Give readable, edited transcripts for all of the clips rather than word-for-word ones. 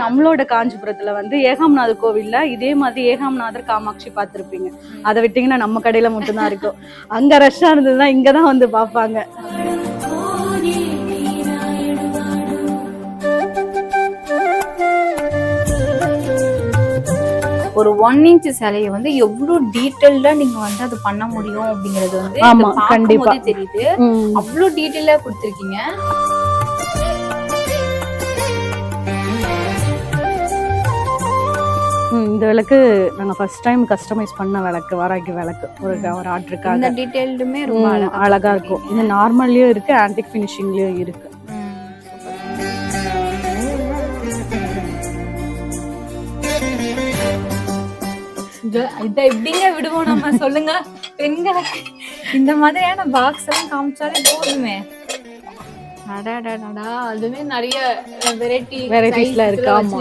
நம்மளோட காஞ்சிபுரத்துல வந்து ஏகாம்நாதர் கோவில்ல இதே மாதிரி ஏகாம்நாதர் காமாட்சி பார்த்திருப்பீங்க. அதை விட்டீங்கன்னா நம்ம கடையில மட்டும்தான் இருக்கும். அங்க ரஷ்ஷா இருந்ததுன்னா இங்கதான் வந்து பாப்பாங்க. ஒரு 1 இன்ச் சிலையை வந்து எவ்வளவு டீடைல்டா நீங்க வந்து அது பண்ண முடியும் அப்படிங்கறது வந்து ஆமா கண்டிப்பா தெரியுது. அவ்வளவு டீடைலா கொடுத்திருக்கீங்க. இந்த விளக்கு நாங்க ஃபர்ஸ்ட் டைம் கஸ்டமைஸ் பண்ண விளக்கு, வாராகி விளக்கு. ஒரு ஆர்டருக்காக இந்த டீடைல்டுமே ரொம்ப அழகா இருக்கும். இது நார்மல்லயும் இருக்கு, ஆன்டிக் ஃபினிஷிங்லயும் இருக்கு. இத எப்படிங்க விடுவோம் நம்ம, சொல்லுங்க. பெண்களுக்கு இந்த மாதிரியான பாக்ஸ் எல்லாம் காமிச்சாலே போதுமே. அதுவே நிறைய வெரைட்டிஸ்ல இருக்கு. ஆமா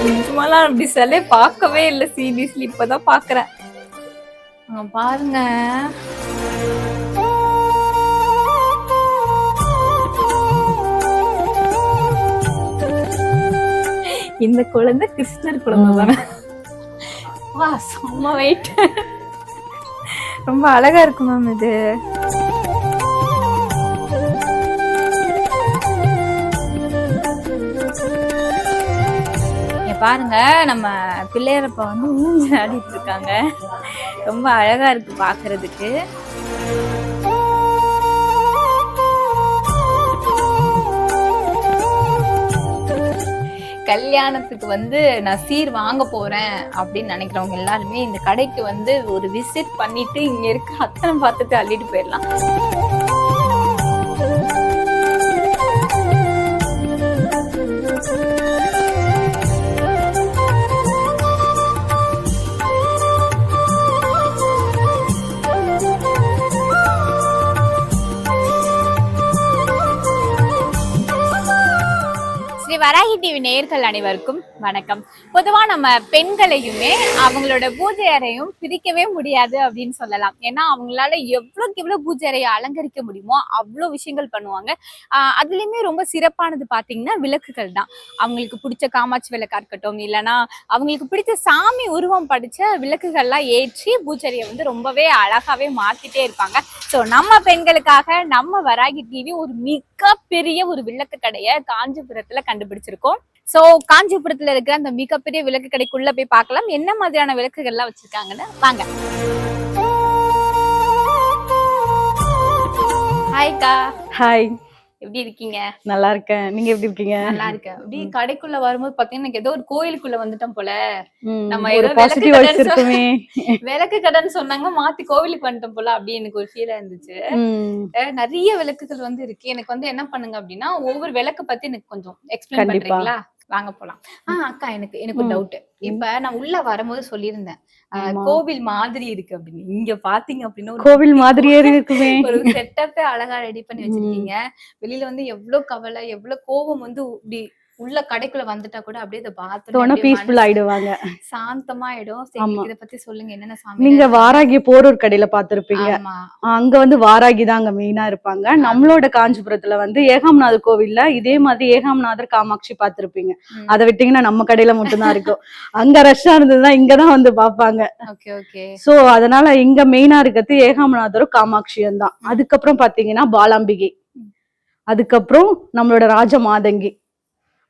நிஜமாலாம் அப்படி சிலை பார்க்கவே இல்லை, சீரியஸ்லி இப்பதான் பாக்குறேன். பாருங்க, இந்த குழந்தை கிருஷ்ணர் குழந்தை தானே. வா, செம்ம வெயிட். ரொம்ப அழகா இருக்கு மேம் இது. பாருங்க, நம்ம பிள்ளையரப்ப வந்து ஊஞ்சல் ஆடிட்டு இருக்காங்க. ரொம்ப அழகா இருக்கு பாக்குறதுக்கு. கல்யாணத்துக்கு வந்து நான் சீர் வாங்க போறேன் அப்படின்னு நினைக்கிறவங்க எல்லாருமே இந்த கடைக்கு வந்து ஒரு விசிட் பண்ணிட்டு இங்க இருக்க அத்தனை பார்த்துட்டு அள்ளிட்டு போயிடலாம். வராகி டிவி நேயர்கள் அனைவருக்கும் வணக்கம். பொதுவா நம்ம பெண்களையுமே அவங்களோட பூஜை அறையும் பிரிக்கவே முடியாது அப்படின்னு சொல்லலாம். ஏன்னா அவங்களால எவ்வளவுக்கு எவ்வளவு பூஜை அறையை அலங்கரிக்க முடியுமோ அவ்வளோ விஷயங்கள் பண்ணுவாங்க. அதுலயுமே ரொம்ப சிறப்பானது பாத்தீங்கன்னா விளக்குகள் தான். அவங்களுக்கு பிடிச்ச காமாட்சி விளக்கா இருக்கட்டும், இல்லைன்னா அவங்களுக்கு பிடிச்ச சாமி உருவம் படிச்ச விளக்குகள்லாம் ஏற்றி பூஜை அறையை வந்து ரொம்பவே அழகாவே மாத்திட்டே இருப்பாங்க. ஸோ நம்ம பெண்களுக்காக நம்ம வராகி டிவி ஒரு மிகப்பெரிய ஒரு விளக்கு கடையை காஞ்சிபுரத்துல கண்டுபிடிச்சிருக்கோம். சோ காஞ்சிபுரத்துல இருக்கிற அந்த மிகப்பெரிய விளக்கு கடைக்குள்ள போய் பார்க்கலாம் என்ன மாதிரியான விளக்குகள் எல்லாம் வச்சிருக்காங்கன்னு. வாங்க. ஹாய்க்கா. ஹாய், எப்படி இருக்கீங்க? நல்லா இருக்கேன், நீங்க எப்படி இருக்கீங்க? நல்லா இருக்கேன். அப்படி கடைக்குள்ள வரும்போது பாத்தீங்கன்னா எனக்கு ஏதோ ஒரு கோயிலுக்குள்ள வந்துட்டோம் போல. நம்ம ஒரு ஏதோ பாசிட்டிவ் வைஸ் இருக்குமே. விளக்கு கடைன்னு சொன்னாங்க, மாத்தி கோவிலுக்கு வந்துட்டோம் போல அப்படி எனக்கு ஒரு ஃபீலா இருந்துச்சு. நிறைய விளக்குகள் வந்து இருக்கு. எனக்கு வந்து என்ன பண்ணுங்க அப்படின்னா ஒவ்வொரு விளக்கு பத்தி எனக்கு கொஞ்சம் எக்ஸ்பிளைன் பண்றீங்களா? வாங்க போலாம். அக்கா, எனக்கு ஒரு டவுட். இப்ப நான் உள்ள வரும்போது சொல்லியிருந்தேன் கோவில் மாதிரி இருக்கு அப்படின்னு. இங்க பாத்தீங்க அப்படின்னா கோவில் மாதிரியே இருக்குமே. ஒரு செட்டப்பே அழகா ரெடி பண்ணி வச்சிருக்கீங்க. வெளியில வந்து எவ்வளவு கவலை, எவ்வளவு கோபம் வந்து இப்படி உள்ள கடைக்குள்ள வந்துட்டா கூட அப்படியே இதை பார்த்தோம் பீஸ்ஃபுல் ஆயிடுவாங்க, சாந்தமாயிடும். இத பத்தி சொல்லுங்க, என்னென்ன சாமி? நீங்க வாராகி போரூர் கடையில பாத்திருப்பீங்க. அங்க வந்து வாராகி தான் அங்க மெயினா இருப்பாங்க. நம்மளோட காஞ்சிபுரத்துல வந்து ஏகாம்நாதர் கோவில்ல இதே மாதிரி ஏகாம்நாதர் காமாட்சி பார்த்திருப்பீங்க. அதை விட்டீங்கன்னா நம்ம கடையில மட்டும்தான் இருக்கும். அங்க ரஷ்ஷா இருந்ததுன்னா இங்கதான் வந்து பாப்பாங்க. சோ அதனால இங்க மெயினா இருக்கிறது ஏகாம்நாதரும் காமாட்சியும் தான். அதுக்கப்புறம் பாத்தீங்கன்னா பாலாம்பிகை, அதுக்கப்புறம் நம்மளோட ராஜ மாதங்கி,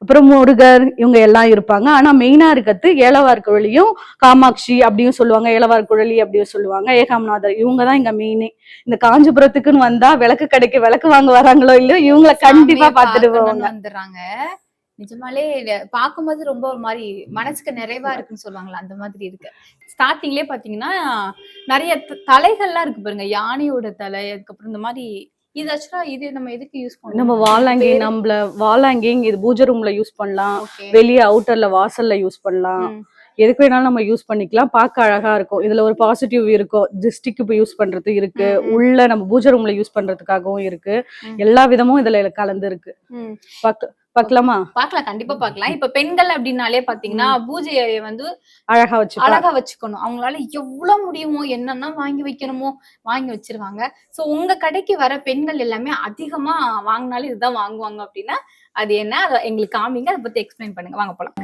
அப்புறம் முருகர், இவங்க எல்லாம் இருப்பாங்க. ஆனா மெயினா இருக்கிறது ஏலவார் குழலியும் காமாட்சி அப்படியும் சொல்லுவாங்க, ஏலவார் குழலி அப்படியும் சொல்லுவாங்க, ஏகாம்நாதர். இவங்கதான் இங்க மெயினே. இந்த காஞ்சிபுரத்துக்குன்னு வந்தா விளக்கு கடைக்கு விளக்கு வாங்க வராங்களோ இல்லையோ இவங்களை கண்டிப்பா பாத்துட்டு போவாங்க. வந்துடுறாங்க. நிஜமாலே பாக்கும்போது ரொம்ப ஒரு மாதிரி மனசுக்கு நிறைவா இருக்குன்னு சொல்லுவாங்களா, அந்த மாதிரி இருக்கு. ஸ்டார்டிங்லயே பாத்தீங்கன்னா நிறைய தலைகள்லாம் இருக்கு பாருங்க, யானையோட தலை. அதுக்கப்புறம் இந்த மாதிரி இது ஆக்சுவலா இது நம்ம எதுக்கு யூஸ் பண்ணுவோம்? நம்ம வால் ஹேங்கிங் இது பூஜை ரூம்ல யூஸ் பண்ணலாம், வெளியே அவுட்டர்ல வாசல்ல யூஸ் பண்ணலாம், எதுக்கு வேணாலும் நம்ம யூஸ் பண்ணிக்கலாம். பார்க்க அழகா இருக்கும். இதுல ஒரு பாசிட்டிவ் இருக்கும், திருஷ்டிக்கு போய் யூஸ் பண்றது இருக்கு, உள்ள நம்ம பூஜை ரூம்ல யூஸ் பண்றதுக்காகவும் இருக்கு. எல்லா விதமும் இதுல கலந்து இருக்கு. பாக்கலாமா? பாக்கலாம், கண்டிப்பா பாக்கலாம். இப்ப பெண்கள் அப்படின்னாலே பாத்தீங்கன்னா பூஜை அறையை வந்து அழகா வச்சுக்கணும். அவங்களால எவ்வளவு முடியுமோ என்னன்னா வாங்கி வைக்கணுமோ வாங்கி வச்சிருவாங்க. சோ உங்க கடைக்கு வர பெண்கள் எல்லாமே அதிகமா வாங்கினாலும் இதுதான் வாங்குவாங்க அப்படின்னா அது என்ன? அதை எங்களுக்கு காமிங்க, அதை பத்தி எக்ஸ்பிளைன் பண்ணுங்க. வாங்க போலாம்.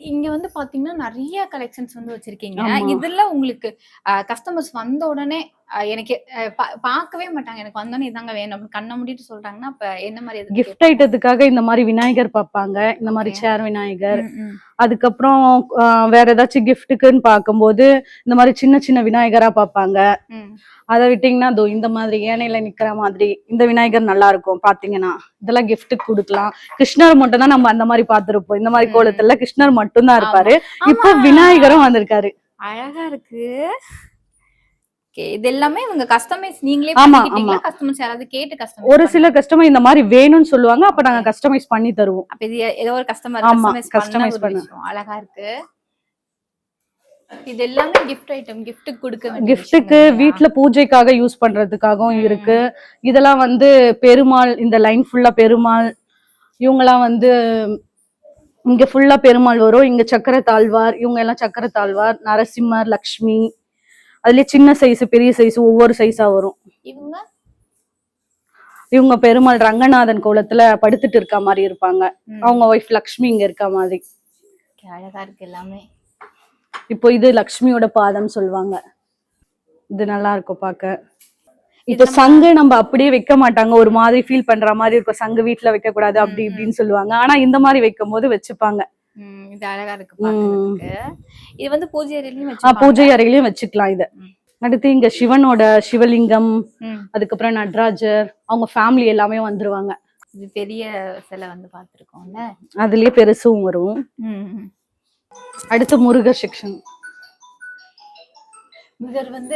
இங்க வந்து பாத்தீங்கன்னா நிறைய கலெக்ஷன்ஸ் வந்து வச்சிருக்கீங்க. இதுல உங்களுக்கு கஸ்டமர்ஸ் வந்த உடனே எனக்கு பார்க்கவே மாட்டாங்க, எனக்கு வந்தோடனே இதாங்க வேணும் கண்ணை மூடிட்டு சொல்றாங்கன்னா அப்ப என்ன மாதிரி கிஃப்ட் ஐட்டத்துக்காக இந்த மாதிரி விநாயகர் பார்ப்பாங்க, இந்த மாதிரி சேர் விநாயகர். அதுக்கப்புறம் வேற ஏதாச்சும் கிஃப்ட்டுக்குன்னு பார்க்கும்போது இந்த மாதிரி சின்ன சின்ன விநாயகரா பார்ப்பாங்க. அதை விட்டீங்கன்னா இந்த மாதிரி ஏனையில நிக்கிற மாதிரி இந்த விநாயகர் நல்லா இருக்கும் பாத்தீங்கன்னா, இதெல்லாம் கிஃப்ட்டுக்கு கொடுக்கலாம். கிருஷ்ணர் மட்டும் தான் நம்ம அந்த மாதிரி பார்த்திருப்போம். இந்த மாதிரி கோலத்துல கிருஷ்ணர் மட்டும் தான் இருப்பாரு. இப்போ விநாயகரும் வந்திருக்காரு. அழகா இருக்கு. இது எல்லாமே இவங்க கஸ்டமைஸ் நீங்களே பண்ணிட்டீங்களா? கஸ்டமர்ஸ் யாராவது கேட்டு கஸ்டமைஸ்? ஒரு சில கஸ்டமர் இந்த மாதிரி வேணும்னு சொல்லுவாங்க, அப்ப நாங்க கஸ்டமைஸ் பண்ணி தருவோம். அப்ப இது ஏதோ ஒரு கஸ்டமர் கஸ்டமைஸ் பண்ணுவோம். அழகா இருக்கு. இது எல்லாமே கிஃப்ட் ஐட்டம், கிஃப்ட்டுக்கு கொடுக்க வேண்டிய கிஃப்ட்டுக்கு வீட்ல பூஜைக்காக யூஸ் பண்றதுக்காகவும் இருக்கு. இதெல்லாம் வந்து பெருமாள், இந்த லைன் ஃபுல்லா பெருமாள், இவங்கெல்லாம் வந்து இங்க ஃபுல்லா பெருமாள் வரும். இங்க சக்கர தாழ்வார், இவங்க எல்லாம் சக்கர தாழ்வார், நரசிம்மர், லக்ஷ்மி, அதுலயே சின்ன சைஸ் பெரிய சைஸ் ஒவ்வொரு சைஸா வரும். இவங்க பெருமாள் ரங்கநாதன் கோலத்துல படுத்துட்டு இருக்க மாதிரி இருப்பாங்க. அவங்க ஒய்ஃப் லக்ஷ்மி இங்க இருக்க மாதிரி. அழகா இருக்கு எல்லாமே. இப்போ இது லக்ஷ்மியோட பாதம் சொல்லுவாங்க. இது நல்லா இருக்கும் பாக்க. இப்ப சங்கு நம்ம அப்படியே வைக்க மாட்டாங்க, ஒரு மாதிரி ஃபீல் பண்ற மாதிரி இருக்கும். சங்கு வீட்டுல வைக்க கூடாது அப்படி இப்படின்னு சொல்லுவாங்க. ஆனா இந்த மாதிரி வைக்கும் போது வச்சுப்பாங்க. இது அழகா இருக்கு பாக்கிறதுக்கு. இது வந்து பூஜை அறையிலயும் வச்சுக்கலாம். பூஜை அறையிலயும் வச்சுக்கலாம். இது அடுத்து இங்க சிவனோட சிவலிங்கம், அதுக்கப்புறம் நடராஜர், அவங்க ஃபேமிலி எல்லாமே வந்துருவாங்க. இது பெரிய சிலை வந்து பாத்துருக்கோம்ல, அதுலயே பெருசும் வரும். அடுத்து முருகர் செக்ஷன். முருகர் வந்து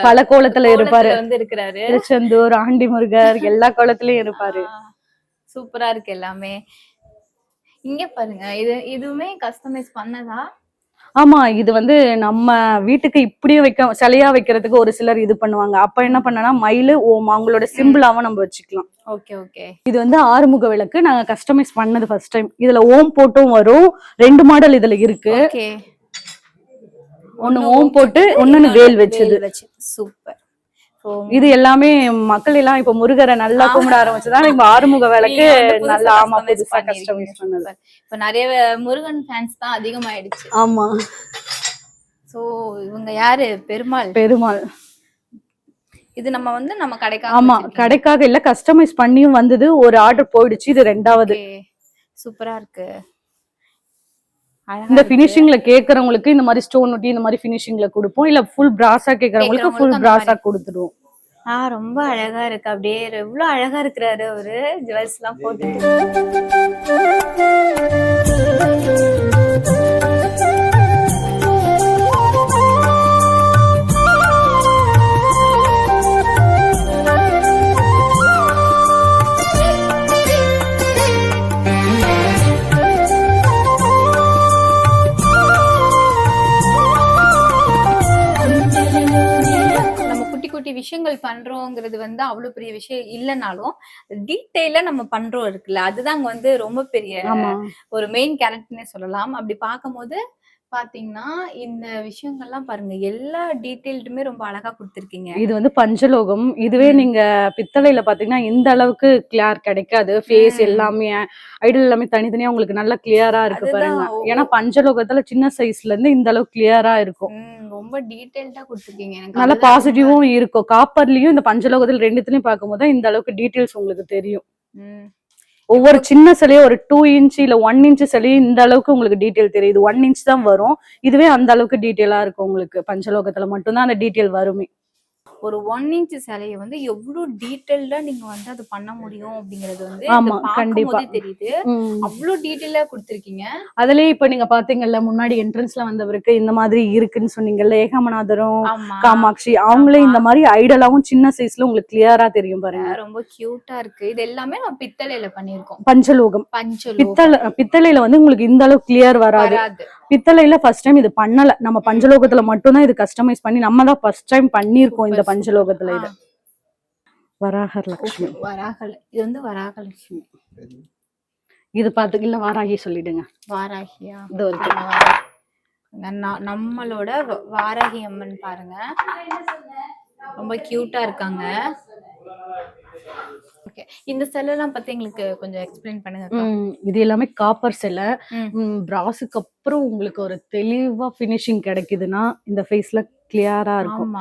பல கோலத்துல இருப்பாரு. வந்து இருக்கிறாரு. திருச்செந்தூர், ஆண்டி முருகர் எல்லா கோலத்திலயும் இருப்பாரு. சூப்பரா இருக்கு எல்லாமே. இங்க பாருங்க, இதுவுமே கஸ்டமைஸ் பண்ணதா? ஆமா, இது வந்து நம்ம வீட்டுக்கு இப்படியே சிலையா வைக்கிறதுக்கு ஒரு சிலர் இது பண்ணுவாங்க. அப்ப என்ன பண்ணனா மயிலு ஓம் அவங்களோட சிம்பிளாவும் நம்ம வச்சுக்கலாம். Okay okay. இது வந்து ஆறுமுக விளக்கு நாங்க கஸ்டமைஸ் பண்ணது ஃபர்ஸ்ட் டைம். இதுல ஓம் போட்டும் வரும். 2 மாடல் இதுல இருக்கு. ஒன்னு ஓம் போட்டு ஒன்னு வேல் வச்சது. சூப்பர். இது எல்லாமே மக்கள் எல்லாம் இப்ப முருகரை நல்லா கும்பிட ஆரம்பிச்சுதான் இப்ப ஆறுமுக விளக்கு நல்லா புதுசா கஸ்டமைஸ் பண்ணது. இப்ப நிறைய முருகன் ஃபேன்ஸ் தான் அதிகமாயிடுச்சு. ஆமா. சோ இவங்க யாரு? பெருமாள். இது நம்ம வந்து நம்ம கடைக்காக? ஆமா, கடைக்காக இல்ல, கஸ்டமைஸ் பண்ணியும் வந்தது. ஒரு ஆர்டர் போயிடுச்சு, இது 2வது. சூப்பரா இருக்கு. இந்த பினிஷிங்ல கேக்குறவங்களுக்கு இந்த மாதிரி ஸ்டோன் ஒட்டி இந்த மாதிரி பினிஷிங்ல கொடுப்போம். இல்ல ஃபுல் பிராஸா கேக்குறவங்களுக்கு ஃபுல் பிராஸா கொடுத்துடுவோம். ரொம்ப அழகா இருக்கு. அப்படியே எவ்வளவு அழகா இருக்கிறாரு அவரு, ஜுவல்ஸ் எல்லாம் போட்டுட்டு. விஷயங்கள் பண்றோங்கிறது வந்து அவ்வளவு பெரிய விஷயம் இல்லைனாலும் டீட்டெயிலா நம்ம பண்றோம் இருக்குல்ல, அதுதான் அங்க வந்து ரொம்ப பெரிய ஒரு மெயின் கேரக்டர்னே சொல்லலாம். அப்படி பார்க்கும்போது பாத்தீங்கன்னா இந்த விஷயங்கள்லாம் பாருங்க, எல்லா டீட்டெயில்டுமே ரொம்ப அழகா கொடுத்திருக்கீங்க. இது வந்து பஞ்சலோகம். இதுவே நீங்க பித்தளையில பாத்தீங்கன்னா இந்த அளவுக்கு கிளியர் கிடைக்காது. ஃபேஸ் எல்லாமே ஐடல் எல்லாமே தனித்தனியா உங்களுக்கு நல்லா கிளியரா இருக்கு பாருங்க. ஏன்னா பஞ்சலோகத்துல சின்ன சைஸ்ல இருந்து இந்த அளவுக்கு கிளியரா இருக்கும். ரொம்ப டீடைல்டா கொடுத்திருக்கீங்க. நல்ல பாசிட்டிவும் இருக்கும். காப்பர்லயும் இந்த பஞ்சலோகத்துல ரெண்டுத்துலயும் பார்க்கும்போது இந்த அளவுக்கு டீடைல்ஸ் உங்களுக்கு தெரியும். ஒவ்வொரு சின்ன சிலையும் ஒரு 2 இன்ச் இல்ல 1 இன்ச் சிலையும் இந்த அளவுக்கு உங்களுக்கு டீடைல் தெரியுது. 1 இன்ச் தான் வரும். இதுவே அந்த அளவுக்கு டீடைலா இருக்கும் உங்களுக்கு. பஞ்சலோகத்துல மட்டும்தான் அந்த டீடைல் வருமே. ஒரு 1 இன்ச் சிலையை வந்து எவ்வளவு டீடைல்டா நீங்க வந்து அது பண்ண முடியும் அப்படிங்கறது வந்து ஆமா, பார்க்கும் கண்டிப்பா. போதே தெரியுது. ம். அவ்வளவு டீடைலா கொடுத்திருக்கீங்க. அதுலயே இப்ப நீங்க பாத்தீங்கல்ல, முன்னாடி என்ட்ரன்ஸ்ல வந்தவருக்கு இந்த மாதிரி இருக்குன்னு சொன்னீங்கல்ல, ஏகாம்பரநாதரும் ஆமா காமாட்சி அவங்களே இந்த மாதிரி ஐடலாவும் சின்ன சைஸ்ல உங்களுக்கு கிளியரா தெரியும் பாருங்க. ரொம்ப கியூட்டா இருக்கு. இது எல்லாமே நம்ம பித்தளையில பண்ணிருக்கோம். பஞ்சலோகம். பஞ்சலோகம் பித்தளையில வந்து உங்களுக்கு இந்த அளவுக்கு கிளியர் வராது. பித்தளையில ஃபர்ஸ்ட் டைம் இது பண்ணல. நம்ம பஞ்சலோகத்துல மட்டும்தான் இது கஸ்டமைஸ் பண்ணி நம்ம தான் ஃபர்ஸ்ட் டைம் பண்ணிருக்கோம் இந்த பஞ்சலோகத்துல. இது வராகலட்சுமி. இது வந்து வராகலட்சுமி. இது பாத்துக்கல வாராகி சொல்லிடுங்க. வாராகியா? இது ஒரு நம்மளோட வாராகி அம்மன் பாருங்க, ரொம்ப கியூட்டா இருக்காங்க. ஓகே, இந்த செல்லாம் பத்தி எங்களுக்கு கொஞ்சம் எக்ஸ்பிளைன் பண்ணுங்க. இது எல்லாமே காப்பர் செல்லை. பிராஸுக்கு அப்புறம் உங்களுக்கு ஒரு தெளிவா பினிஷிங் கிடைக்குதுன்னா இந்த ஃபேஸ்ல கிளியரா இருக்கும்.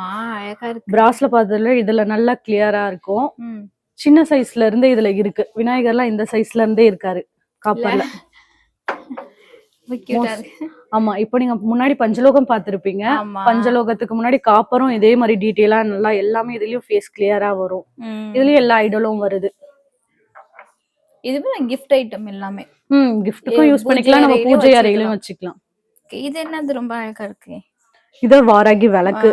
பிராஸ்ல பார்த்ததுல இதுல நல்லா கிளியரா இருக்கும். சின்ன சைஸ்ல இருந்தே இதுல இருக்கு. விநாயகர்லாம் இந்த சைஸ்ல இருந்தே இருக்காரு காப்பர்ல. ஆமா, இப்போ நீங்க முன்னாடி பஞ்சலோகம் பாத்திருப்பீங்க. பஞ்சலோகத்துக்கு முன்னாடி காப்பரும் இதே மாதிரி டீடைலா நல்லா எல்லாமே இதுலயும் ஃபேஸ் கிளியரா வரும். இதுலயும் எல்லா ஐடலும் வருது. இதுவே கிஃப்ட் ஐட்டம் எல்லாமே. கிஃப்ட்டுக்கும் யூஸ் பண்ணிக்கலாம், நம்ம பூஜை அறையிலயும் வச்சுக்கலாம். இது என்னது ரொம்ப அழகா இருக்கு. இது வாராகி விளக்கு.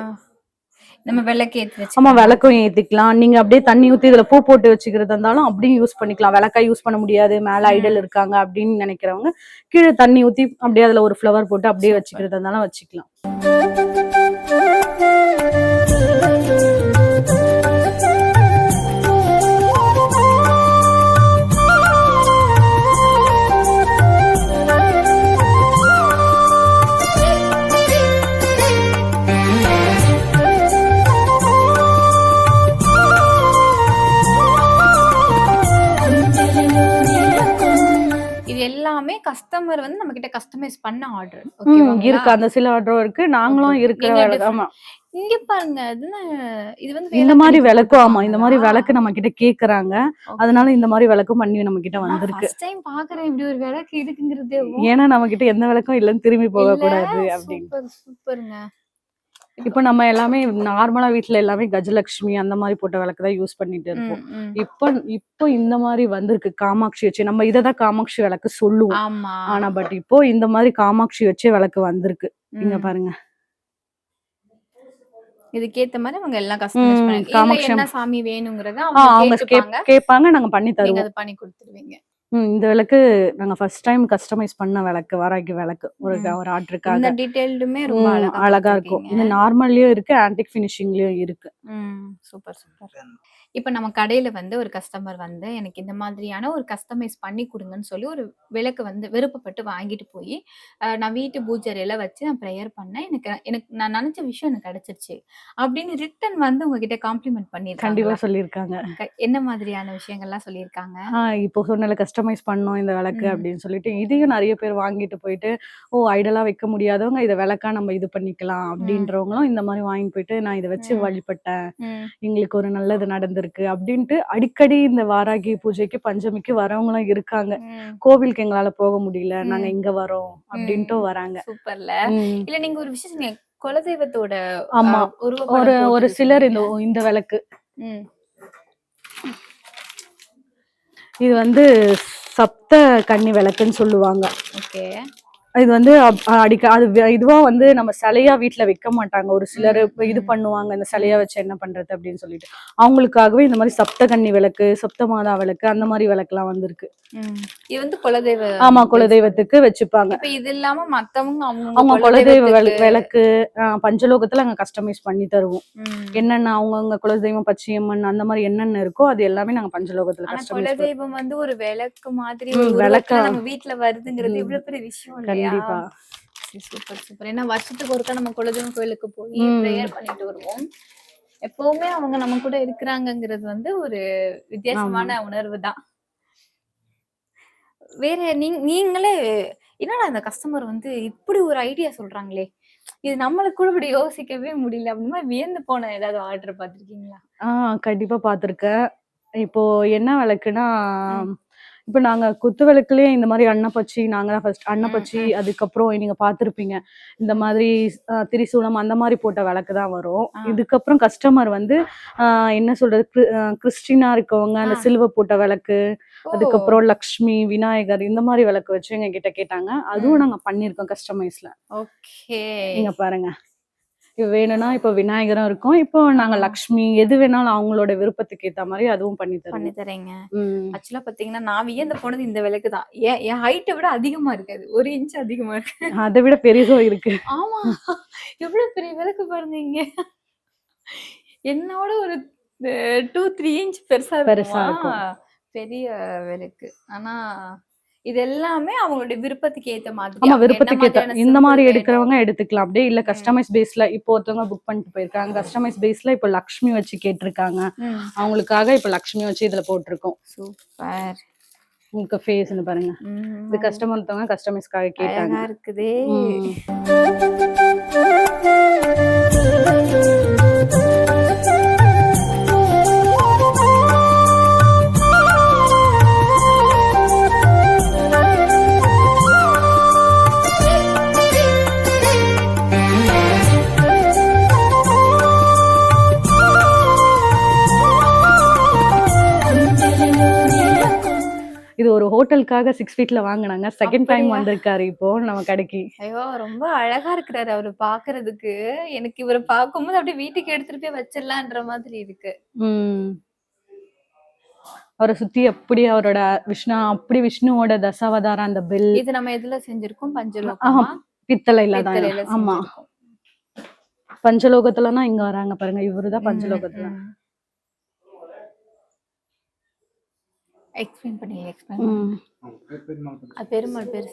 நம்ம விளக்கு ஏத்தி வச்சு. ஆமா, விளக்கும் ஏத்திக்கலாம். நீங்க அப்படியே தண்ணி ஊத்தி இதுல பூ போட்டு வச்சுக்கிறதா இருந்தாலும் அப்படியும் யூஸ் பண்ணிக்கலாம். விளக்கா யூஸ் பண்ண முடியாது, மேல ஐடல் இருக்காங்க அப்படின்னு நினைக்கிறவங்க கீழே தண்ணி ஊத்தி அப்படியே அதுல ஒரு ஃப்ளவர் போட்டு அப்படியே வச்சுக்கிறதா இருந்தாலும் வச்சுக்கலாம். எல்லாமே கஸ்டமர் வந்து நம்ம கிட்ட கஸ்டமைஸ் பண்ண ஆர்டர் இருக்கு. அந்த சில ஆர்டரும் இருக்கு, நாங்களும் இருக்கிற. ஆமா, இங்க பாருங்க, இது வந்து இந்த மாதிரி விளக்கும். ஆமா, இந்த மாதிரி விளக்கு நம்ம கிட்ட கேக்குறாங்க, அதனால இந்த மாதிரி விளக்கும் பண்ணி நம்ம கிட்ட வந்திருக்கு. ஃபர்ஸ்ட் டைம் பாக்குறேன் இப்படி ஒரு விளக்கு இருக்குங்கிறது. ஏன்னா நம்ம கிட்ட எந்த விளக்கும் இல்லன்னு திரும்பி போக கூடாது அப்படின்னு. சூப்பருங்க. இப்ப நம்ம எல்லாமே நார்மலா வீட்டுல எல்லாமே கஜலட்சுமி அந்த மாதிரி போட்ட விளக்கு தான் யூஸ் பண்ணிட்டு இருக்கோம். இப்போ இந்த மாதிரி வந்திருக்கு காமாட்சி வச்சு. நம்ம இததான் காமாட்சி விளக்கு சொல்லுவோம், ஆனா பட் இப்போ இந்த மாதிரி காமாட்சி வச்சே விளக்கு வந்திருக்கு. இங்க பாருங்க, இதுக்கேத்த மாதிரி அவங்க எல்லாம் கஸ்டமைஸ் பண்ணி காமாட்சி என்ன சாமி வேணும்ங்கறத அவங்க கேட்பாங்க, நாங்க பண்ணி தருவோம். நீங்க பண்ணி கொடுத்துருவீங்க. இந்த விளக்கு நாங்க ஃபர்ஸ்ட் டைம் கஸ்டமைஸ் பண்ண விளக்கு, வாராகி விளக்கு. ஒரு ஆர்டருக்காக இந்த டீடைல்டுமே ரொம்ப அழகா இருக்கும். இது நார்மல்லயும் இருக்கு, ஆன்டிக் ஃபினிஷிங்லயும் இருக்கு. Super super. இப்ப நம்ம கடையில வந்து ஒரு கஸ்டமர் வந்து எனக்கு இந்த மாதிரியான ஒரு கஸ்டமைஸ் பண்ணி கொடுங்கன்னு சொல்லி ஒரு விளக்கு வந்து விருப்பப்பட்டு வாங்கிட்டு போய் நான் வீட்டு பூஜையில வச்சு நான் ப்ரேயர் பண்ணேன். எனக்கு நான் நினைச்ச விஷயம் எனக்கு கிடைச்சிருச்சு அப்படின்னு ரிட்டன் வந்து உங்ககிட்ட காம்ப்ளிமெண்ட் பண்ணிருக்காங்க. கண்டிப்பா சொல்லியிருக்காங்க. என்ன மாதிரியான விஷயங்கள்லாம் சொல்லியிருக்காங்க? இப்போ சொன்ன கஸ்டமைஸ் பண்ணோம் இந்த விளக்கு அப்படின்னு சொல்லிட்டு இதையும் நிறைய பேர் வாங்கிட்டு போயிட்டு, ஓ ஐடலா வைக்க முடியாதவங்க இதை விளக்கா நம்ம இது பண்ணிக்கலாம் அப்படின்றவங்களும் இந்த மாதிரி வாங்கி போயிட்டு நான் இதை வச்சு வழிபட்டேன், எங்களுக்கு ஒரு நல்லது நடந்திருக்கு அப்படின்ட்டு அடிக்கடி இந்த வாராகி பூஜைக்கு பஞ்சமிக்கு வரவங்களும் இருக்காங்க. கோவிலுக்கு எங்களால போக முடியல, நாங்க இங்க வரோம் அப்படின்ட்டு வராங்க. சூப்பர்ல. இல்ல நீங்க ஒரு விஷயம் குலதெய்வத்தோட ஆமா ஒரு சிலர் இந்த விளக்கு இது வந்து சப்த கன்னி விளக்குன்னு சொல்லுவாங்க. ஓகே, இது வந்து அது இதுவா வந்து நம்ம சிலையா வீட்டுல வைக்க மாட்டாங்க. ஒரு சிலர் இது பண்ணுவாங்க, இந்த சிலையா வச்சு என்ன பண்றது அப்படின்னு சொல்லிட்டு அவங்களுக்காகவே இந்த மாதிரி சப்த கன்னி விளக்கு, சப்த மாதா விளக்கு அந்த மாதிரி விளக்கு எல்லாம் வந்திருக்கு. இது வந்து குலதெய்வ. ஆமா, குலதெய்வத்துக்கு வச்சுப்பாங்க. இது இல்லாம மத்தவங்க அவங்க குலதெய்வ விளக்கு பஞ்சலோகத்துல அங்க கஸ்டமைஸ் பண்ணி தருவோம். என்னென்ன அவங்கவுங்க குலதெய்வம், பச்சையம்மன் அந்த மாதிரி என்னென்ன இருக்கோ அது எல்லாமே நாங்க பஞ்சலோகத்துல கஸ்டமைஸ். குலதெய்வம் வந்து ஒரு விளக்கு மாதிரி விளக்கு நம்ம வீட்டுல வருதுங்கிறது இவ்வளவு பெரிய விஷயம். கண்டிப்பா. Super super. ஏன்னா வருஷத்துக்கு ஒருக்கா நம்ம குலதெய்வம் கோயிலுக்கு போய் ப்ரேயர் பண்ணிட்டு வருவோம். எப்பவுமே அவங்க நம்ம கூட இருக்கிறாங்கிறது வந்து ஒரு வித்தியாசமான உணர்வு தான். வேற நீங்களே என்னடா அந்த கஸ்டமர் வந்து இப்படி ஒரு ஐடியா சொல்றாங்களே, இது நம்மளுக்கு கூட இப்படி யோசிக்கவே முடியல அப்படின்னா வியந்து போன ஏதாவது ஆர்டர் பார்த்திருக்கீங்களா? கண்டிப்பா பார்த்திருக்கேன். இப்போ என்ன விளக்குன்னா இப்ப நாங்க குத்து விளக்குலயே இந்த மாதிரி அன்னப்பச்சி, நாங்க தான் ஃபர்ஸ்ட் அன்னப்பச்சி, அதுக்கப்புறம் நீங்க பார்த்திருப்பீங்க இந்த மாதிரி திரிசூலம் அந்த மாதிரி போட்ட விளக்கு தான் வரும். இதுக்கப்புறம் கஸ்டமர் வந்து என்ன சொல்றது, கிறிஸ்டினா இருக்கவங்க அந்த சிலுவை போட்ட விளக்கு, அதுக்கப்புறம் லக்ஷ்மி, விநாயகர் இந்த மாதிரி விளக்கு வச்சு எங்க கிட்ட கேட்டாங்க. அதுவும் நாங்க பண்ணிருக்கோம் கஸ்டமைஸ்ல. ஓகே, நீங்க பாருங்க, இப்ப வேணும்னா இப்ப விநாயகரும் இருக்கும், இப்போ நாங்க லக்ஷ்மி எது வேணாலும் அவங்களோட விருப்பத்துக்கு ஏத்த மாதிரி அதுவும் பண்ணி தரேங்க. ஆக்சுவலா பாத்தீங்கன்னா நான் வியந்த போனது இந்த விளக்கு தான். என் ஹைட்டை விட அதிகமா இருக்காது, 1 இன்ச் அதிகமா இருக்கு. அதை விட பெரியதும் இருக்கு. ஆமா, எவ்வளவு பெரிய விளக்கு பாருங்க. இங்க என்னோட ஒரு 2-3 இன்ச் பெருசா இருக்கும். பெரிய விளக்கு. ஆனா இது எல்லாமே அவங்களுடைய விருப்பத்துக்கு ஏத்த மாதிரி. ஆமா, விருப்பத்துக்கு ஏத்த இந்த மாதிரி எடுக்கிறவங்க எடுத்துக்கலாம். அப்படியே இல்ல கஸ்டமைஸ் பேஸ்ல இப்போ ஒருத்தவங்க புக் பண்ணிட்டு போயிருக்காங்க, கஸ்டமைஸ் பேஸ்ல இப்போ லக்ஷ்மி வச்சு கேட்டிருக்காங்க, அவங்களுக்காக இப்போ லக்ஷ்மி வச்சு இதுல போட்டிருக்கோம். சூப்பர். உங்களுக்கு ஃபேஸ்னு பாருங்க, இது கஸ்டமர் ஒருத்தவங்க கஸ்டமைஸ்க்காக கேட்டாங்க. இருக்குதே. இது ஒரு ஹோட்டலுக்காக 6 ஃபீட்ல வாங்கினாங்க. செகண்ட் டைம் வந்திருக்காரு இப்போ நம்ம கடைக்கு. ஐயோ, ரொம்ப அழகா இருக்கிறாரு அவரு பாக்குறதுக்கு. எனக்கு இவரை பார்க்கும்போது அப்படியே வீட்டுக்கு எடுத்துட்டு போய் வச்சிடலான்ற மாதிரி இருக்கு. அவரை சுத்தி அப்படி அவரோட விஷ்ணுவோட தசாவதாரம் அந்த பெல். இது நம்ம எதுல செஞ்சிருக்கோம்? பஞ்சலோகமா? பித்தளைல தான். ஆமா, பஞ்சலோகத்துலனா இங்க வராங்க பாருங்க, இவருதான் பஞ்சலோகத்துல. எக்ஸ்பிளைன் பண்ணி. பெருமாள் பேரு.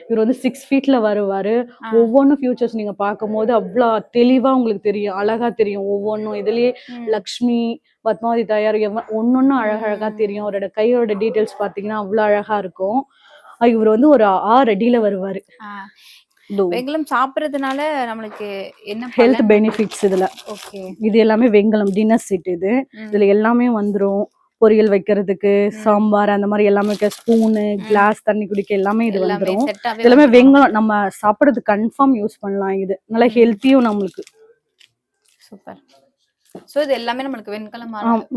இவர் வந்து 6 ஃபீட்ல வருவாரு. ஒவ்வொன்னும் ஃபியூச்சர்ஸ் நீங்க பார்க்கும்போது அவ்வளவு தெளிவா உங்களுக்கு தெரியும், அழகா தெரியும் ஒவ்வொன்னும். இதுலயே லக்ஷ்மி, பத்மாவதி தாயார் ஒன்னொன்னும் அழகழகா தெரியும். அவரோட கையோட டீடைல்ஸ் பாத்தீங்கன்னா அவ்வளவு அழகா இருக்கும். இவர் வந்து ஒரு 6 அடியில வருவாரு. வெங்கலம் சாப்பிடுறதுனால நம்மளுக்கு என்ன ஹெல்த் பெனிஃபிட்ஸ் இதுல? ஓகே, இது எல்லாமே வெங்கலம் டின்னர் செட். இதுல எல்லாமே வந்துரும். பொரியல் வைக்கிறதுக்கு, சாம்பார் அந்த மாதிரி எல்லாமே, ஸ்பூனு, கிளாஸ், தண்ணி குடிக்க எல்லாமே இது வந்துரும். எல்லாமே வெங்கலம் நம்ம சாப்பிடுறது கன்ஃபார்ம் யூஸ் பண்ணலாம். இது நல்ல ஹெல்த்தியும் நம்மளுக்கு. சூப்பர். சோ இது எல்லாமே நம்மளுக்கு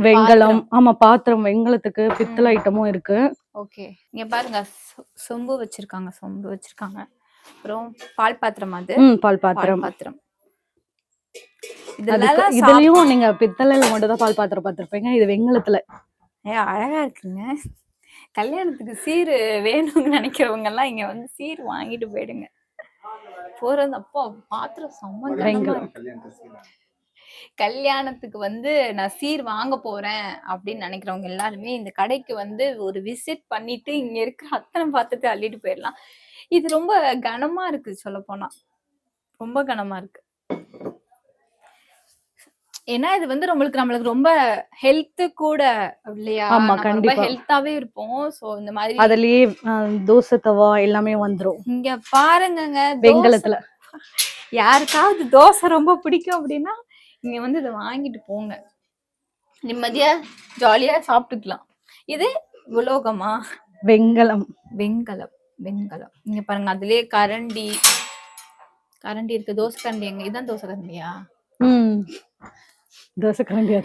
வெங்கலம். ஆமா, பாத்திரம் வெங்கலத்துக்கு பித்தளை ஐட்டமும் இருக்கு. ஓகே, இங்க பாருங்க, சொம்பு வச்சிருக்காங்க. அப்புறம் பால் பாத்திரம். அது பால் பாத்திரம். இதுலயும் நீங்க பித்தளைல மட்டும் தான் பால் பாத்திரம் பார்த்திருப்பீங்க, இது வெங்கலத்துல. அழகா இருக்குங்க. கல்யாணத்துக்கு சீர் வேணும்னு நினைக்கிறவங்க எல்லாம் இங்க வந்து சீர் வாங்கிட்டு போயிடுங்க. போறது அப்போ பாத்திரம் சம்மந்தம். கல்யாணத்துக்கு வந்து நான் சீர் வாங்க போறேன் அப்படின்னு நினைக்கிறவங்க எல்லாருமே இந்த கடைக்கு வந்து ஒரு விசிட் பண்ணிட்டு இங்க இருக்கிற அத்தனை பாத்திரத்தை அள்ளிட்டு போயிடலாம். இது ரொம்ப கனமா இருக்கு, சொல்ல போனா ரொம்ப கனமா இருக்கு. ஏன்னா இது வந்து நம்மளுக்கு ரொம்ப ஹெல்த் கூட இல்லையா? ஆமா, கண்டிப்பா ஹெல்த்தாவே இருப்போம். சோ இந்த மாதிரி அதுலயே தோசை தவா எல்லாமே வந்துரும். இங்க பாருங்க, வெங்கலத்துல யாருக்காவது தோசை ரொம்ப பிடிக்கும் அப்படின்னா இங்க வந்து இதை வாங்கிட்டு போங்க, நிம்மதியா ஜாலியா சாப்பிட்டுக்கலாம். இது உலோகமா? வெங்கலம். இங்க பாருங்க, அதுலயே கரண்டி இருக்கு. தோசை கரண்டி எங்க? இதான் தோசை கரண்டியா? தோசை கரண்டியா?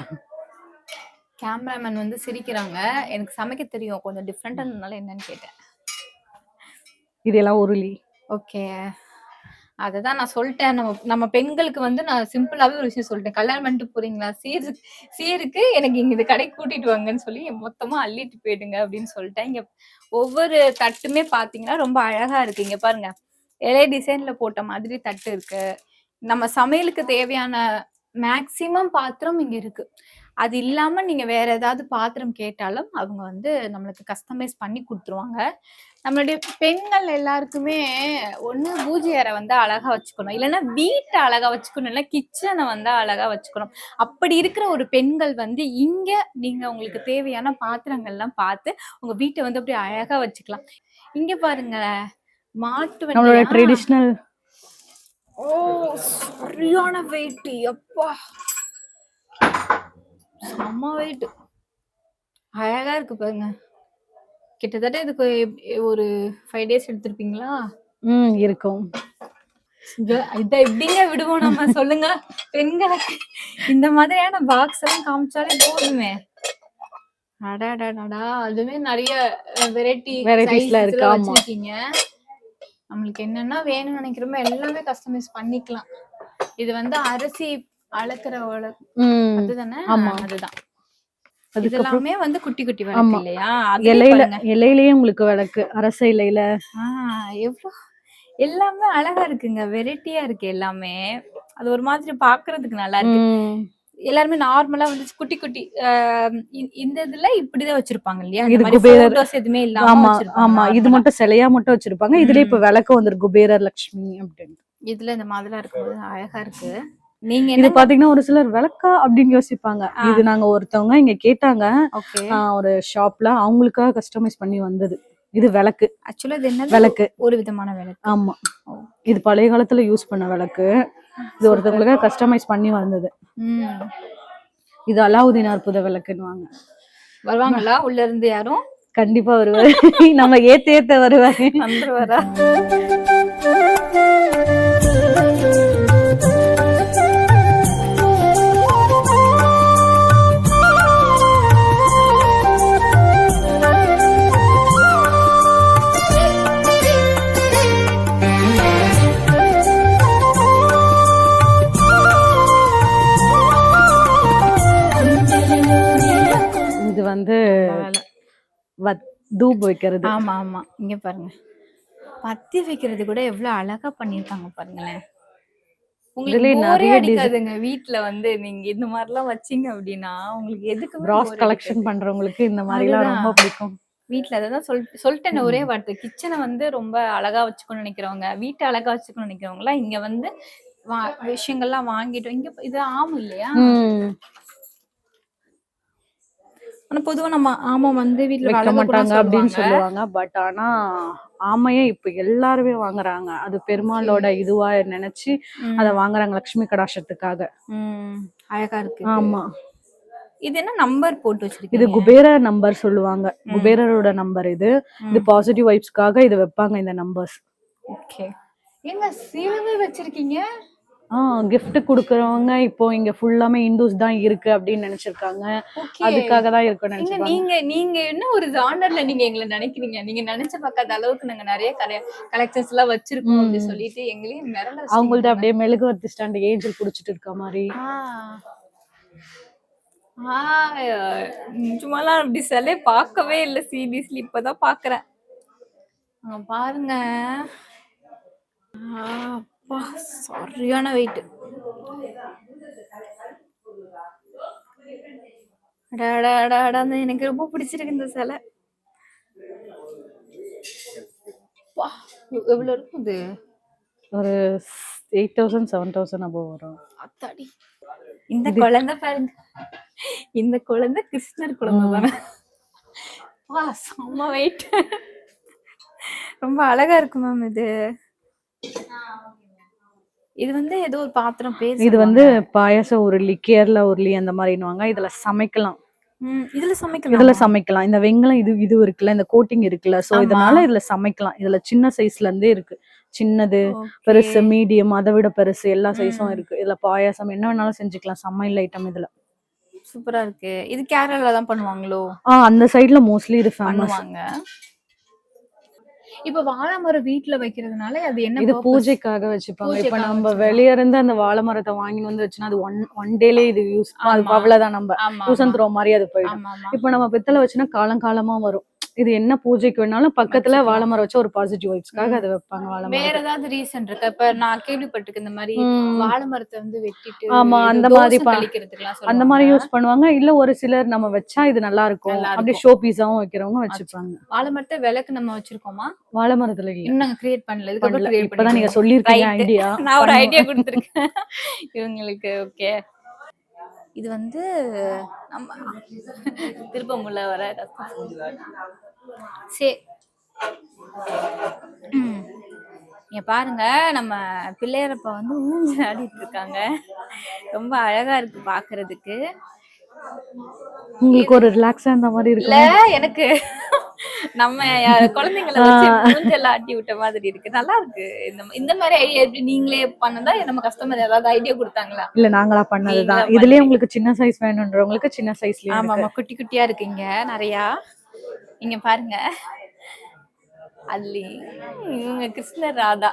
கேமராமேன் வந்து சிரிக்கிறாங்க. எனக்கு சமைக்க தெரியும், கொஞ்சம் டிஃப்ரெண்டா இருந்தனால என்னன்னு கேட்டேன். இதெல்லாம் உருளி. ஓகே, அததான் நான் சொல்லிட்டேன். நம்ம பெண்களுக்கு வந்து நான் சிம்பிளாவே ஒரு விஷயம் சொல்லிட்டேன். கல்யாணம் பண்ணிட்டு போறீங்களா, சீருக்கு எனக்கு இங்க இந்த கடை கூட்டிட்டு வாங்கன்னு சொல்லி மொத்தமா அள்ளிட்டு போயிடுங்க அப்படின்னு சொல்லிட்டேன். இங்க ஒவ்வொரு தட்டுமே பாத்தீங்கன்னா ரொம்ப அழகா இருக்கு. இங்க பாருங்க, இலை டிசைன்ல போட்ட மாதிரி தட்டு இருக்கு. நம்ம சமையலுக்கு தேவையான மேக்சிமம் பாத்திரம் இங்க இருக்கு. அது இல்லாம நீங்க வேற ஏதாவது பாத்திரம் கேட்டாலும் அவங்க வந்து நம்மளுக்கு கஸ்டமைஸ் பண்ணி கொடுத்துருவாங்க. நம்மளுடைய பெண்கள் எல்லாருக்குமே ஒண்ணு பூஜை அறை வந்து அழகா வச்சுக்கணும், இல்லைன்னா வீட்டை அழகா வச்சுக்கணும், இல்லைன்னா கிச்சனை வந்து அழகா வச்சுக்கணும். அப்படி இருக்கிற ஒரு பெண்கள் வந்து இங்க நீங்க உங்களுக்கு தேவையான பாத்திரங்கள்லாம் பார்த்து உங்க வீட்டை வந்து அப்படி அழகா வச்சுக்கலாம். இங்க பாருங்க, மாட்டு வண்டி ட்ரெடிஷனல். ஓ, சரியான வெயிட். அப்பா, செம்ம வெயிட். அழகா இருக்கு பாருங்க. கிட்டத்தட்ட இதுக்கு ஒரு 5 டேஸ் எடுத்திருப்பீங்களா? இருக்கும். இத எப்படிங்க விடுவோம் நம்ம, சொல்லுங்க. பெண்களுக்கு இந்த மாதிரியான பாக்ஸ் எல்லாம் காமிச்சாலே போதுமே. அடடடடா, அதுவே நிறைய வெரைட்டிஸ்ல இருக்கு. ஆமா, வச்சிருக்கீங்க. நம்மளுக்கு என்னென்ன வேணும்னு நினைக்கிறோமோ எல்லாமே கஸ்டமைஸ் பண்ணிக்கலாம். இது வந்து அரிசி அளக்குற அதுதானே? ஆமா. அதுதான். அதுக்கப்புறம் இதெல்லாமே வந்து குட்டி குட்டி விளக்கு இல்லையா? இலையிலயே உங்களுக்கு விளக்கு, அரச இலையில. எவ்வளவு எல்லாமே அழகா இருக்குங்க, வெரைட்டியா இருக்கு எல்லாமே. அது ஒரு மாதிரி பாக்குறதுக்கு நல்லா இருக்கு. எல்லாருமே நார்மலா வந்து குட்டி குட்டி இந்த இதுல இப்படிதான் வச்சிருப்பாங்க இல்லையா? இந்த மாதிரி போட்டோஸ் எதுவுமே இல்லாம வச்சிருப்பாங்க. ஆமா, இது மட்டும் சிலையா மட்டும் வச்சிருப்பாங்க. இதுல இப்ப விளக்கு வந்து குபேரர் லட்சுமி அப்படின்னு. இதுல இந்த மாதிரிலாம் இருக்கும்போது அழகா இருக்கு. நீங்க இது பாத்தீங்கன்னா ஒரு சிலர் விளக்கா அப்படின்னு யோசிப்பாங்க. இது நாங்க ஒருத்தவங்க இங்க கேட்டாங்க, ஒரு ஷாப்ல, அவங்களுக்காக கஸ்டமைஸ் பண்ணி வந்தது. இது விளக்கு. ஆக்சுவலா இது என்ன விளக்கு? ஒரு விதமான விளக்கு. ஆமா, இது பழைய காலத்துல யூஸ் பண்ண விளக்கு. இது ஒருத்தவங்களுக்காக கஸ்டமைஸ் பண்ணி வந்தது. இது அலாவுதீன் அற்புத விளக்குன்னு. வருவாங்களா உள்ள இருந்து யாரும்? கண்டிப்பா வருவாரு. நம்ம ஏத்த வருவாரு. வந்துருவாரா? இது வந்து தூப் வைக்கிறது. ஆமா ஆமா, இங்க பாருங்க, பத்தி வைக்கிறது கூட எவ்வளவு அழகா பண்ணிருக்காங்க பாருங்களேன். உங்களுக்கு போரே அடிக்காதுங்க வீட்ல வந்து நீங்க இந்த மாதிரி எல்லாம் வச்சீங்க அப்படின்னா. உங்களுக்கு எதுக்கு பிராஸ் கலெக்ஷன் பண்றவங்களுக்கு இந்த மாதிரி எல்லாம் ரொம்ப பிடிக்கும். வீட்டுல அதான் சொல்லிட்டேன் ஒரே வார்த்தை. கிச்சனை வந்து ரொம்ப அழகா வச்சுக்கணும்னு நினைக்கிறவங்க, வீட்டை அழகா வச்சுக்கணும்னு நினைக்கிறவங்க எல்லாம் இங்க வந்து விஷயங்கள்லாம் வாங்கிட்டோம். இங்க இது ஆமும் இல்லையா? ஆனா பொதுவா நம்ம ஆமா வந்து வீட்டுல வைக்க மாட்டாங்க அப்படின்னு சொல்லுவாங்க. பட் ஆனா ஆமையே இப்ப எல்லாருமே வாங்குறாங்க. அது பெருமாளோட இதுவா நினைச்சு அத வாங்குறாங்க, லட்சுமி கடாட்சத்துக்காக. அழகா இருக்கு. ஆமா. இது என்ன நம்பர் போட்டு வச்சிருக்கீங்க? இது குபேர நம்பர் சொல்லுவாங்க. குபேரரோட நம்பர் இது. இது பாசிட்டிவ் வைப்ஸ்க்காக இது வைப்பாங்க, இந்த நம்பர்ஸ். ஓகே. எங்க சீலவே வச்சிருக்கீங்க? gift குடுக்குறவங்க இப்போ இங்க ஃபுல்லாமே இந்துஸ் தான் இருக்கு அப்படின்னு நினைச்சிருக்காங்க. அதுக்காக தான் இருக்குன்னு நினைச்சாங்க. நீங்க என்ன ஒரு ஜானர்ல நீங்க எங்களை நினைக்கிறீங்க? நீங்க நினைச்ச பார்க்காத அளவுக்கு நாங்க நிறைய கலெக்ஷன்ஸ் எல்லாம் வச்சிருக்கோம் அப்படி சொல்லிட்டு எங்களையும் மிரள. அவங்கள்ட்ட அப்படியே மெழுகுவர்த்தி ஸ்டாண்ட் ஏஞ்சல் புடிச்சிட்டு இருக்க மாதிரி. சும்மாலாம் அப்படி சிலை பார்க்கவே இல்லை சீரியஸ்லி, இப்பதான் பாக்குறேன். பாருங்க, சரியான வெயிட். எனக்கு ரொம்ப பிடிச்சிருக்கு இந்த சிலை. எவ்வளவு இருக்கும் இது? ஒரு 8,000 7,000 above வரும். அத்தாடி, இந்த குழந்தை பாருங்க, இந்த குழந்தை கிருஷ்ணர் குழந்தை தானே. செம்ம வெயிட். ரொம்ப அழகா இருக்கு மேம் இது. இது வந்து ஏதோ ஒரு பாத்திரம் பேர். இது வந்து பாயாச உருளி, கேரளா உருளி அந்த மாதிரின்னுவாங்க. இதுல சமைக்கலாம். இதுல சமைக்கலாம். இந்த வெங்கலம் இது இருக்குல்ல, இந்த கோட்டிங் இருக்குல்ல, சோ இதனால இதுல சமைக்கலாம். இதுல சின்ன சைஸ்ல இருந்தே இருக்கு. சின்னது, பெருசு, மீடியம், அதை விட பெருசு, எல்லா சைஸும் இருக்கு. இதுல பாயாசம் என்ன வேணாலும் செஞ்சுக்கலாம். சமையல் ஐட்டம் இதுல சூப்பரா இருக்கு. இது கேரளால தான் பண்ணுவாங்களோ? அந்த சைடுல மோஸ்ட்லி இது பண்ணுவாங்க. இப்ப வாழை மரம் வீட்டுல வைக்கிறதுனால அது என்ன? இது பூஜைக்காக வச்சுப்பாங்க. இப்ப நம்ம வெளிய இருந்து அந்த வாழை மரத்தை வாங்கி வந்து வச்சுனா அது ஒன் டேலே இது யூஸ், அவ்வளவுதான், நம்ம யூஸ் அண்ட் த்ரோ மாதிரி அது போயிடும். இப்ப நம்ம பித்தளை வச்சுனா காலங்காலமா வரும். இது என்ன பூஜைக்கு வேணாலும் பக்கத்துல வாழை மரம் வச்சு ஒரு பாசிட்டிவ் வைப்ஸ்க்காக அதை வைப்பாங்க. வாழை மரம் வேற ஏதாவது ரீசன் இருக்கு? இப்ப நான் கேள்விப்பட்டிருக்கேன் இந்த மாதிரி வாழை மரத்தை வந்து வெட்டிட்டு அந்த மாதிரி யூஸ் பண்ணுவாங்க. இல்ல ஒரு சிலர் நம்ம வச்சா இது நல்லா இருக்கும் அப்படி ஷோ பீஸாவும் வைக்கிறவங்க வச்சுப்பாங்க. வாழை மரத்தை விளக்கு நம்ம வச்சிருக்கோமா? வாழை மரத்துல இன்னும் கிரியேட் பண்ணல. இப்பதான் நீங்க சொல்லிருக்கீங்க ஐடியா. நான் ஒரு ஐடியா கொடுத்திருக்கேன் இவங்களுக்கு. ஓகே, இது வந்து நம்ம திருப்பமுள்ள வர சரி. இங்க பாருங்க, நம்ம பிள்ளையரப்ப வந்து ஊஞ்சல் ஆடிட்டு இருக்காங்க. ரொம்ப அழகா இருக்கு பாக்குறதுக்கு. உங்களுக்கு ஒரு ரிலாக்ஸா இந்த மாதிரி இருக்குல்ல? எனக்கு நம்ம குழந்தைங்களை வச்சு மூஞ்செல்லாம் ஆட்டி விட்ட மாதிரி இருக்கு. நல்லா இருக்கு. இந்த மாதிரி ஐடியா எப்படி நீங்களே பண்ணதா, நம்ம கஸ்டமர் ஏதாவது ஐடியா கொடுத்தாங்களா? இல்ல நாங்களா பண்ணதுதான். இதுலயே உங்களுக்கு சின்ன சைஸ் வேணும்ன்றவங்களுக்கு சின்ன சைஸ்லயே ஆமா ஆமா, குட்டி குட்டியா இருக்குங்க நிறையா. இங்க பாருங்க, அல்லி, இவங்க கிருஷ்ணர் ராதா.